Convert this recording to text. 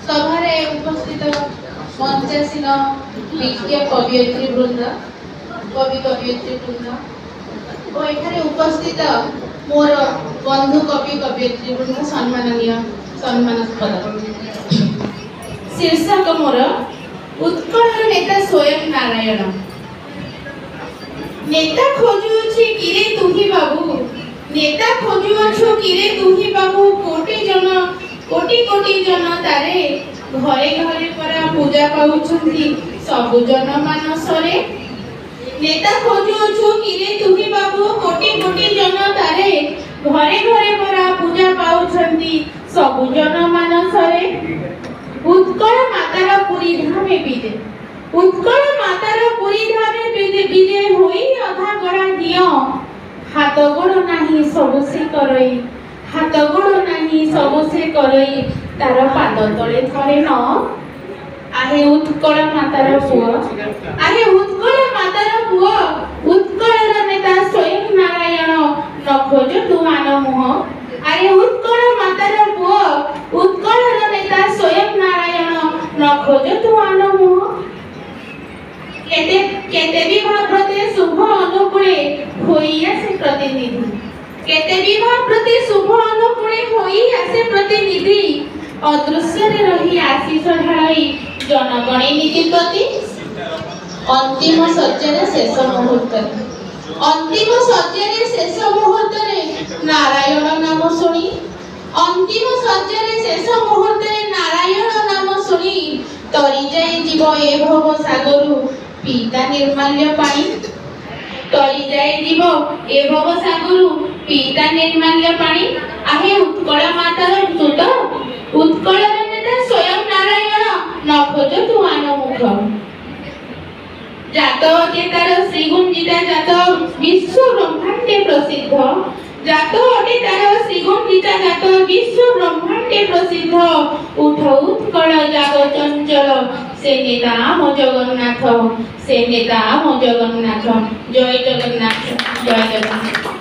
सभारे उपस्थित मंचासीन विज्ञ कवियत्री वृंद कवि कवियत्री वृंद और एठारे उपस्थित मोर बंधु कवि कवियत्री वृंद सम्मानास्पद शीर्षक मोर उत्कल नेता स्वयं नारायण। नेता खोजुछि किरे तुही बाबू, नेता खोजुअछु किरे तुही बाबू, कोटि कोटि जन तारे घरे घरे परा पूजा पाउछंती सबु जन मानसरे। नेता खोजुअछु किरे तुही बाबू, कोटि कोटि जन तारे घरे घरे परा पूजा पाउछंती सबु जन मानसरे। उत्कल मातार पुरी धामे बिजे, उत्कल मातार पुरी धामे बिजे बिजे होई अधा गड़ा दियो। हाथ गोड़ नाही सबु से करई, हाथ गोड़ नाही सबु से करई, तार पाद तले थरे न। आहे उत्कल मातार पुओ, आहे उत्कल मातार पुओ, उत्कलर नेता स्वयं नारायण, न खोज तू मान मुह। आहे उत्कल मातार पुओ, उत्कलर नेता स्वयं नारायण, न खोज तू मान मुह। केते केते विवाह प्रति शुभ अनुकूले होई आसे प्रतिनिधि, केते विवाह प्रति शुभ अनुकूले होई आसे प्रतिनिधि। अदृश्य रे रही आशीष ढाई जनगणी नीति प्रति अंतिम सज्जरे शेष मुहूर्त, अंतिम सज्जरे शेष मुहूर्त रे नारायण नाम सुनी, अंतिम सज्जरे शेष मुहूर्त रे नारायण नाम सुनी तरी जाई जीव ए भव सागरु पीता निर्माल्य पानी। तरी जाई जीव ए भव सागरु पीता निर्माल्य पानी। आहे उत्कल मातार सुत, उत्कल नेता स्वयं नारायण, न खोज तू आन मुख। जात अटे तार श्रीगुंजिता जात विश्व ब्रह्मांडे प्रसिद्ध, जात अटे तार श्रीगुंजिता जात विश्व ब्रह्मांडे प्रसिद्ध। उठ उत्कल जाग चंचल से नेता मो जगन्नाथ, से नेता मो जगन्नाथ। जय जगन्नाथ, जय जगन्नाथ।